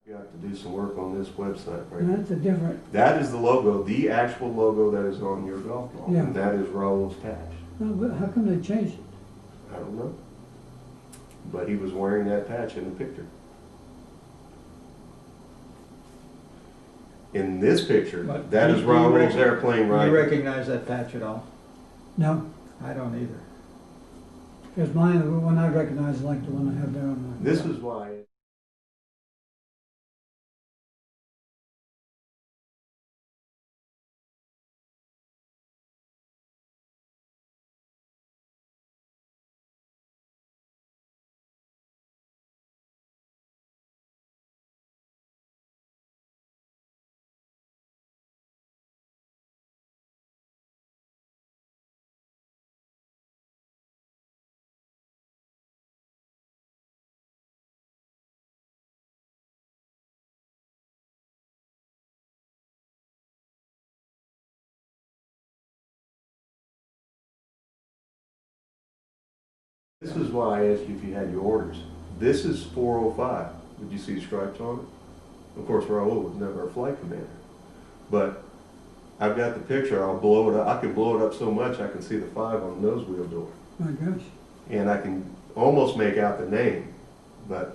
You have to do some work on this website, right? And that's a different, That is the logo, the actual logo that is on your golf ball. Yeah. And that is Raoul's patch. no, but how come they changed it? I don't know. But he was wearing that patch in the picture. In this picture, But that is do you Raoul's airplane Do right. you recognize that patch at all? No, I don't either. because mine, the one I recognize is like the one I have there on my. This is why. This is why I asked you if you had your orders. This is 405. Did you see the stripes on it? Of course, Raoul was never a flight commander. But I've got the picture. I'll blow it up. I can blow it up so much I can see the 5 on the nose wheel door. My gosh. And I can almost make out the name. But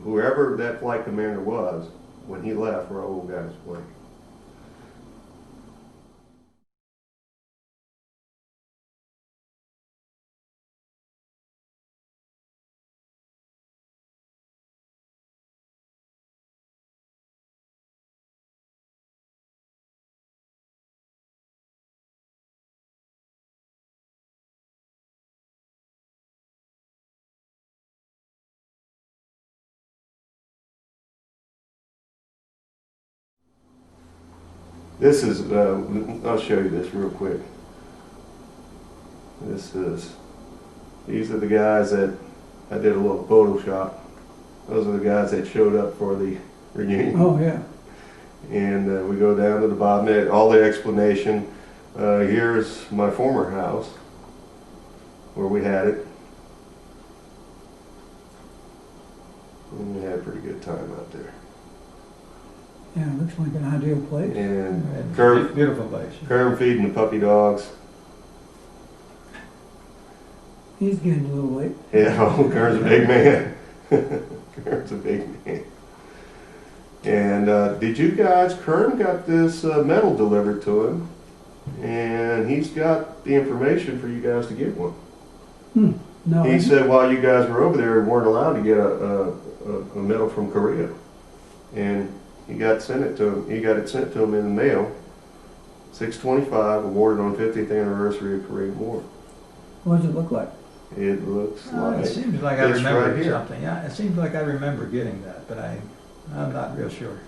whoever that flight commander was, when he left, Raoul got his plane. This is, I'll show you this real quick. These are the guys that, I did a little Photoshop. Those are the guys that showed up for the reunion. Oh, yeah. And we go down to the bottom, all the explanation. Here's my former house, where we had it. And we had a pretty good time out there. Yeah, it looks like an ideal place. And Beautiful place. Kerm feeding the puppy dogs. He's getting a little late. Yeah, oh, Kerm's a big man. Kerm's a big man. And did you guys, Kerm got this medal delivered to him, and he's got the information for you guys to get one. No, He said while you guys were over there, we weren't allowed to get a medal from Korea. And he got it sent to him in the mail. 625, awarded on 50th anniversary of Korean War. what does it look like? It looks like It seems like I it's remember right here. something. Yeah, it seems like I remember getting that, but I'm not real sure.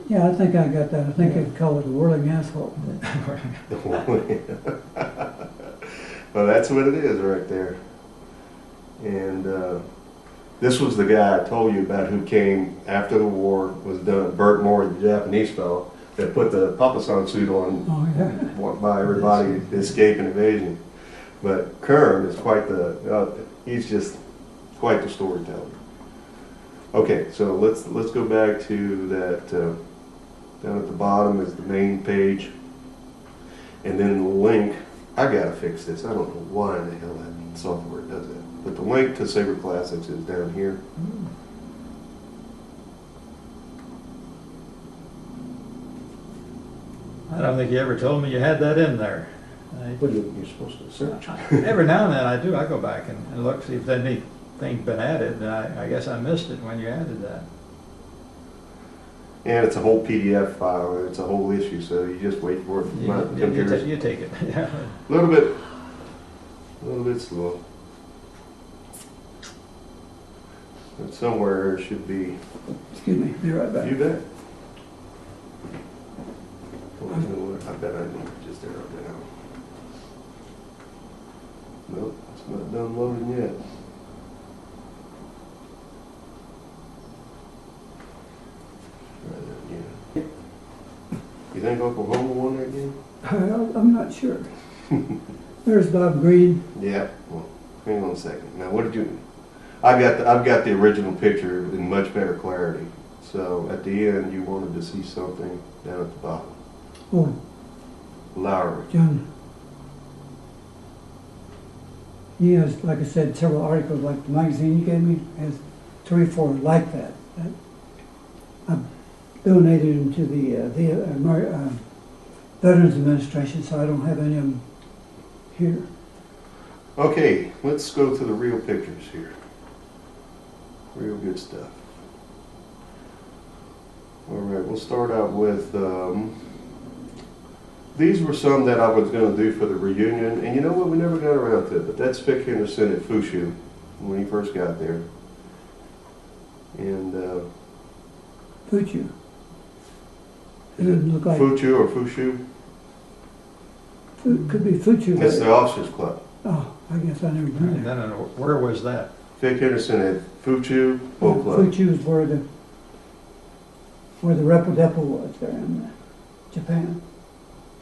Yeah, I think I got that. I think it's called it whirling asphalt. Well, that's what it is right there. And this was the guy I told you about who came after the war was done. Burt Moore, the Japanese fellow, that put the Papasan suit on Oh, yeah. by everybody escape and evasion. But Kerm is quite he's just quite the storyteller. Okay, so let's go back to that. Down at the bottom is the main page, and then the link. I gotta fix this. I don't know why in the hell that software does that. But the link to Sabre Classics is down here. I don't think you ever told me you had that in there. What are you supposed to search? Every now and then I do. I go back and look, see if anything's been added. And I guess I missed it when you added that. And it's a whole PDF file. It's a whole issue, so you just wait for it. My computer's You take it. Yeah. a little bit slow. But somewhere it should be. Excuse me, be right back. You bet. Well, you know what? I bet I need to just arrow down. Nope, it's not done loading yet. Try that again. You think Uncle Homer won that game? I'm not sure. There's Bob Green. Yeah. Well, hang on a second. Now, what did you? I've got the original picture in much better clarity. So at the end, you wanted to see something down at the bottom. Oh, Lowry. John. He has, like I said, several articles, like the magazine you gave me has 3 or 4 like that. I donated them to the Veterans Administration, so I don't have any of them here. Okay, let's go to the real pictures here. Real good stuff. All right, we'll start out with, these were some that I was going to do for the reunion, and you know what, we never got around to it, but that's Vic Henderson at Fushu when he first got there. And Fuchu. It doesn't look like, Fuchu or Fushu, could be Fuchu. it's the officers club. Oh, I guess I never been there. No, where was that? Vic Henderson at Fuchu Boat Club. Fuchu is where the Repo Depot was there in Japan.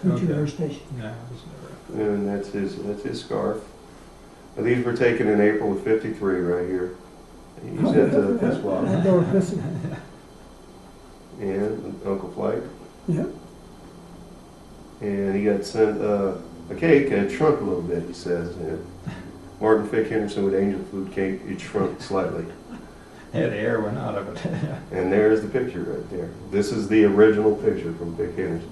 Fuchu Okay. Air Station. No, I was never. And that's his scarf. Now, these were taken in April of '53 right here. He's at the piss water. Outdoor pissing. And Uncle Flight. Yeah. And he got sent a cake, and it shrunk a little bit, he says. And Martin Vic Henderson with angel food cake, it shrunk slightly. Yeah, the air went out of it. And there's the picture right there. This is the original picture from Vic Henderson.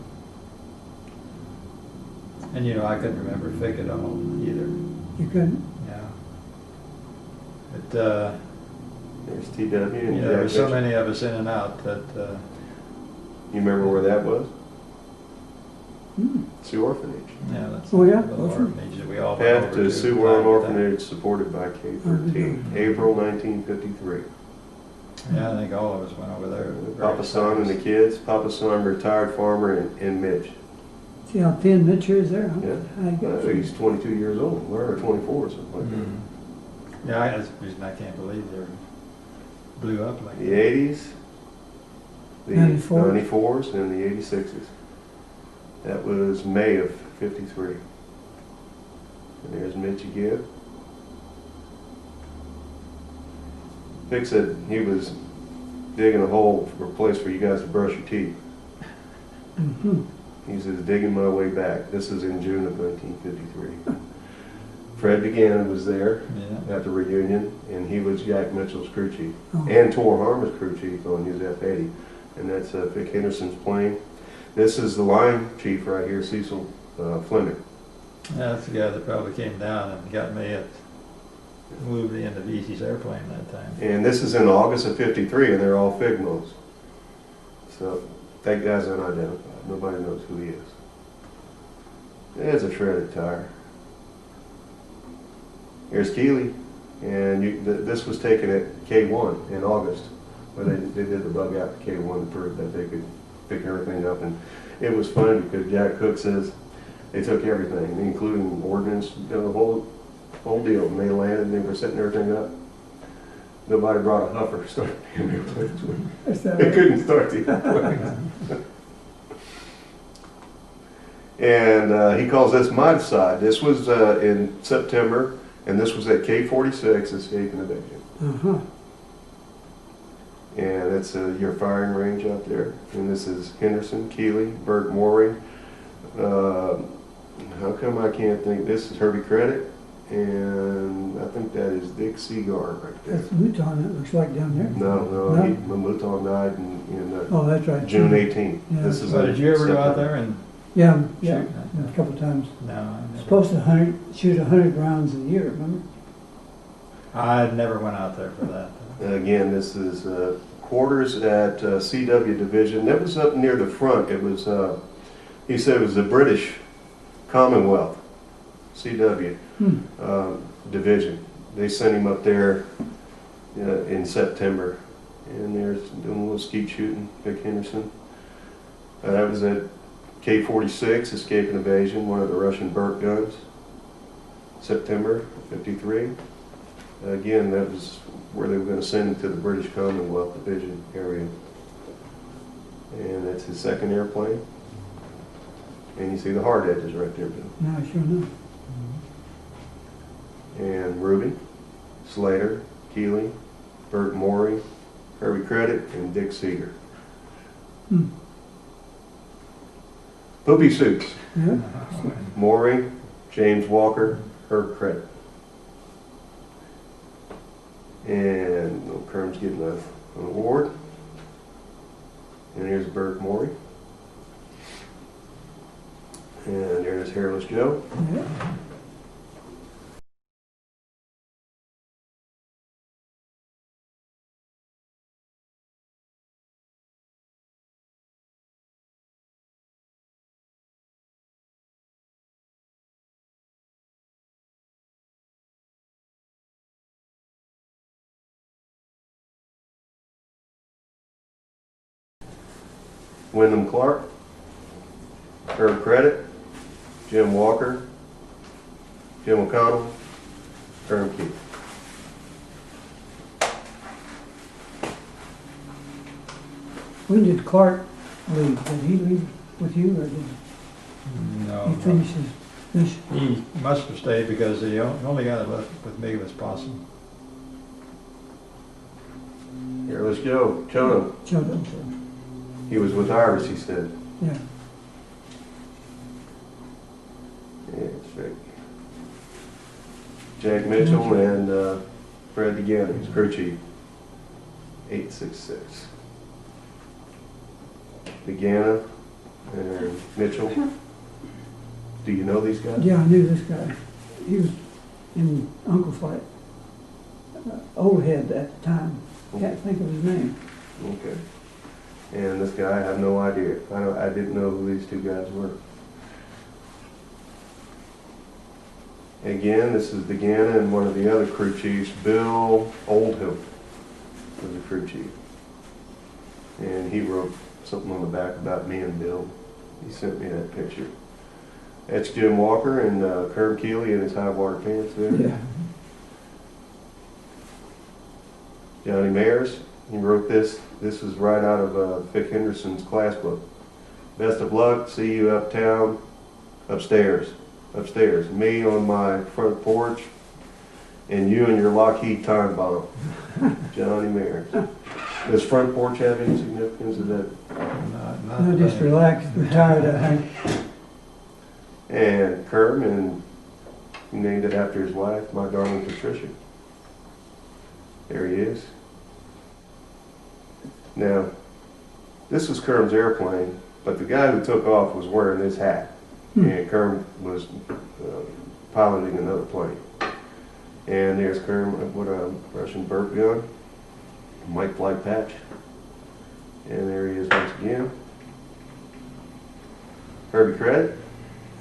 And you know, I couldn't remember Vic at all either. You couldn't? Yeah. But, There's TW and you know, Jack there were so Mitchell. many of us in and out that, You remember where that was? Hmm. Sioux Orphanage. yeah, that's Oh, yeah? the little Orphan- orphanage that we all went Path over to to Suwon time to time. Orphanage supported by K-13, April 1953. Yeah, I think all of us went over there. Papa Son and the kids. Papa Son, retired farmer, and Mitch. See how thin Mitch is there? Huh? Yeah. How you got He's 22 years old, or 24 or something like that. Mhm. Yeah, that's the reason I can't believe they blew up like The that. 80s, the 94s, and the 86s. That was May of '53. And there's Mitch again. Vic said he was digging a hole for a place for you guys to brush your teeth. Mm-hmm. He says, digging my way back. This is in June of 1953. Fred Buchanan was there Yeah. at the reunion, and he was Jack Mitchell's crew chief. Oh. And Tor Harmer's crew chief on his F-80. And that's Vic Henderson's plane. This is the line chief right here, Cecil Fleming. Yeah, that's the guy that probably came down and got me at, moved the end of Easy's airplane that time. And this is in August of '53, and they're all Figmos. So that guy's unidentified. Nobody knows who he is. There's a shredded tire. Here's Keeley, and this was taken at K1 in August, where they did the bug out to K1 to prove that they could pick everything up. And it was funny because Jack Cook says they took everything, including ordnance, the whole deal. And they landed, and they were setting everything up. Nobody brought a huffer to start the airplanes with. Is that They right? couldn't start the airplanes. And he calls this my side. This was in September, and this was at K-46, Escape and Evasion. Uh-huh. And that's your firing range out there. And this is Henderson, Keeley, Burt Morey. How come I can't think? This is Herbie Credit, and I think that is Dick Seagar right there. That's Mouton, it looks like down there. No, Mouton died in Oh, that's right. June 18th. Yeah. This is So did you ever go out September. there and Yeah, shoot? yeah, a couple of times. No, I never. Supposed to shoot 100 rounds a year, remember? I never went out there for that. Again, this is quarters at CW Division. That was up near the front. It was, he said it was the British Commonwealth, CW Division. They sent him up there in September. And there's doing a little skeet shooting, Vic Henderson. That was at K-46, Escape and Evasion, one of the Russian Burt guns, September '53. Again, that was where they were going to send him to the British Commonwealth Division area. And that's his second airplane. And you see the hard edges right there, Bill. No, sure enough. And Ruby, Slater, Keeley, Burt Morey, Herbie Credit, and Dick Seeger. Hmm. Poopy Suits, Yeah. Maury, James Walker, Herb Credit. And little Kerm's getting an award. And here's Bert Maury. And there's Hairless Joe. Yeah. Wyndham Clark, Herb Credit, Jim Walker, Jim O'Connell, Herb Keith. When did Clark leave? Did he leave with you, or did No, he finish his mission? he must have stayed because the only guy that left with me was Possum. Hairless Joe, Chono. Chodo. He was with Iris, he said. Yeah. Yeah, that's right. Jack Mitchell and Fred DeGannon, his crew chief. 866. DeGannon and Mitchell. Do you know these guys? Yeah, I knew this guy. He was in Uncle Flight. Old head at the time. Can't think of his name. Okay. And this guy, I have no idea. I didn't know who these two guys were. Again, this is DeGannon and one of the other crew chiefs, Bill Oldham, was the crew chief. And he wrote something on the back about me and Bill. He sent me that picture. That's Jim Walker and Kerm Keeley in his high water pants there. Yeah. Johnny Mayers, he wrote this. This is right out of Vic Henderson's class book. Best of luck, see you uptown, upstairs. Upstairs. Me on my front porch, and you and your Lockheed time bomb. Johnny Mayers. Does front porch have any significance? Is that? Not No, just really. relaxed, retired, I think. And Kerm, and he named it after his wife, my darling Patricia. There he is. Now, this was Kerm's airplane, but the guy who took off was wearing this hat. And Kerm was piloting another plane. And there's Kerm with a Russian burp gun, Mike flight patch. And there he is once again. Herbie Credit.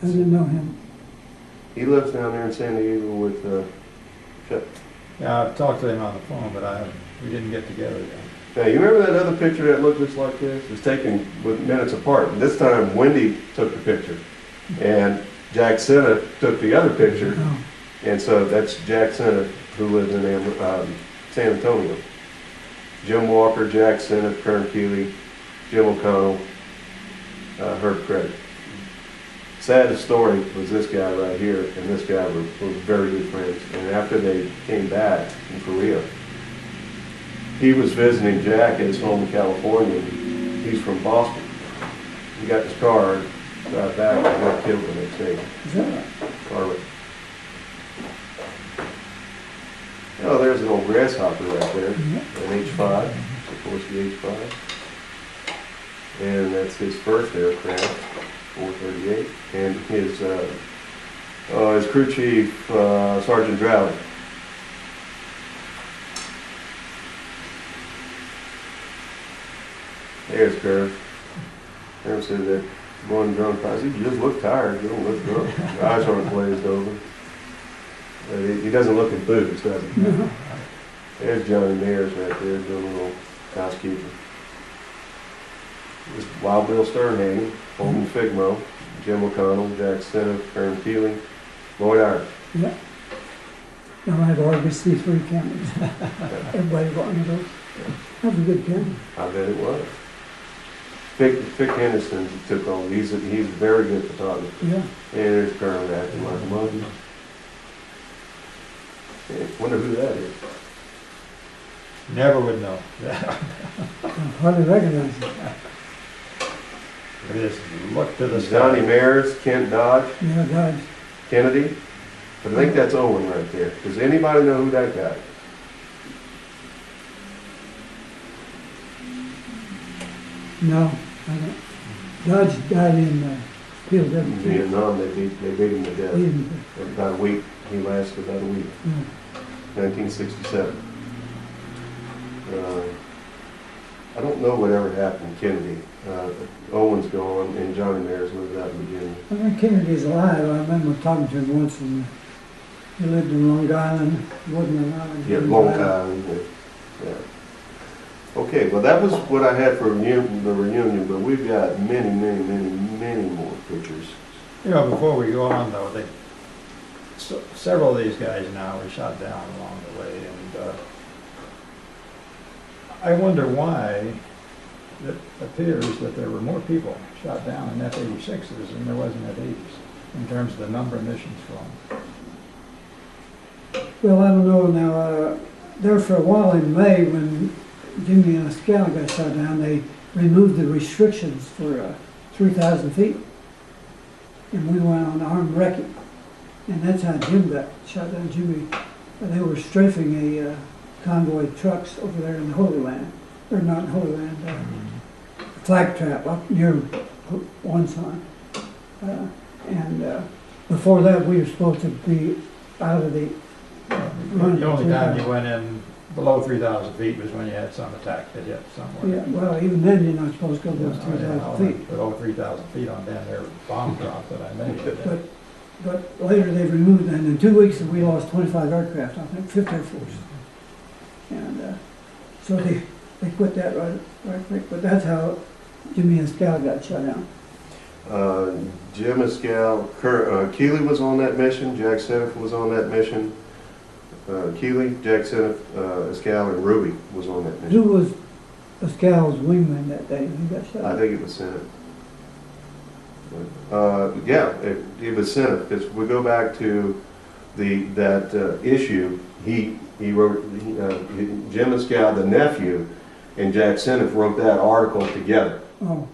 I didn't know him. He lives down there in San Diego with Chuck. Yeah, I've talked to him on the phone, but we didn't get together yet. Now, you remember that other picture that looked just like this? It was taken with minutes apart. This time, Wendy took the picture. And Jack Senna took the other picture. Oh, And so that's Jack Senna, who lives in San Antonio. Jim Walker, Jack Senna, Kerm Keeley, Jim O'Connell, Herb Credit. Saddest story was this guy right here, and this guy were very good friends. And after they came back from Korea, he was visiting Jack at his home in California. He's from Boston. He got his car, drive back, and got killed the next day. is that right? Carly. Oh, there's an old grasshopper right there, an H-5, of course the H-5. And that's his first aircraft, 438. And his crew chief, Sergeant Drowley. There's Kerr. Kerr said that going drunk, I said, you just look tired, you don't look drunk. Your eyes aren't glazed over. He doesn't look enthused, does he? No. There's Johnny Mayers right there doing a little housekeeping. This is Wild Bill Sternhagen, Holden Figmo, Jim O'Connell, Jack Senna, Kerm Keeley, Lloyd Irish. Yeah. Now I had RBC3 cameras. Everybody got one of those. That was a good camera. I bet it was. Vic Henderson took over. He's a very good photographer. Yeah. And there's Kerm acting like a monkey. Wonder who that is. Never would know. I hardly recognize it. It is look to the Johnny sky. Mares, Kent Dodge, Yeah, Dodge. Kennedy. I think that's Owen right there. Does anybody know who that guy is? No, I don't. Dodge died in POW. In Vietnam, they beat him to death. Even- About a week. He lasted about a week. yeah. 1967. I don't know whatever happened to Kennedy. Owen's gone and Johnny Mares lived out in Virginia. I think Kennedy's alive. I remember talking to him once, and he lived in Long Island. He wasn't alive. Yeah, Long Island. Yeah. Okay, well, that was what I had for the reunion, but we've got many, many, many, many more pictures. You know, before we go on though, several of these guys now were shot down along the way, and I wonder why it appears that there were more people shot down in F-86s than there was in F-80s, in terms of the number of missions flown. Well, I don't know now. There for a while in May, when Jimmy and Scal got shot down, they removed the restrictions for 3,000 feet. And we went on armed wrecking. And that's how Jim got shot down. Jimmy, they were strafing a convoy of trucks over there in the Holy Land. Or not Holy Land, Flag Trap up near one sign. Before that, we were supposed to be out of the The only time you went in below 3,000 feet was when you had some attack that hit somewhere. Yeah, well, even then, you're not supposed to go those Yeah, 3,000 feet. Below 3,000 feet on down there bomb drop that I made. But later they removed, and in 2 weeks we lost 25 aircraft, I think, 5th Air Force. And so they quit that right quick, but that's how Jimmy and Scal got shut down. Jim Escal, Keeley was on that mission, Jack Seneff was on that mission. Keeley, Jack Seneff, Escal, and Ruby was on that mission. Who was Scal's wingman that day when he got shot I down? think it was Seneff. Yeah, it was Seneff, because we go back to that issue, he wrote, Jim Escal, the nephew, and Jack Seneff wrote that article together. Oh,